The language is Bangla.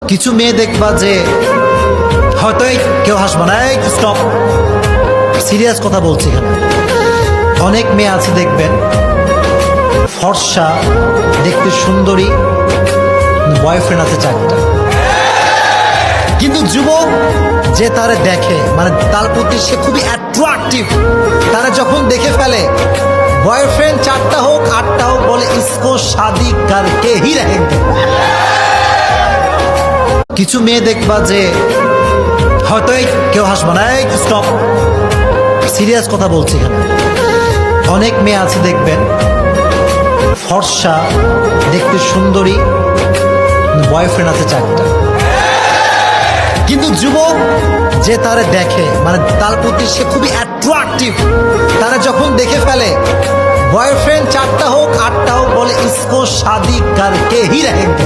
কিছু মেয়ে দেখবা যে হয়তো কেউ হাসবা না, স্টপ, সিরিয়াস কথা বলছি এখানে। অনেক মেয়ে আছে দেখবেন ফর্সা, দেখতে সুন্দরী, বয়ফ্রেন্ড আছে 4টা, কিন্তু যুবক যে তারে দেখে মানে তার প্রতি সে খুবই অ্যাট্রাকটিভ, তারা যখন দেখে ফেলে বয়ফ্রেন্ড 4টা হোক 8টা হোক বলে ইসকো শাদি করকে হি रहेंगे। কিছু মেয়ে দেখবা যে হয়তো কেউ হাসবা না, স্টপ, সিরিয়াস কথা বলছি এখানে। অনেক মেয়ে আছে দেখবেন ফর্সা, দেখতে সুন্দরী, বয়ফ্রেন্ড আছে 4টা, কিন্তু যুবক যে তারে দেখে মানে তার প্রতি সে খুবই অ্যাট্রাকটিভ, তারা যখন দেখে ফেলে বয়ফ্রেন্ড 4টা হোক 8টা হোক বলে ইসকো শাদি করকে হি रहेंगे।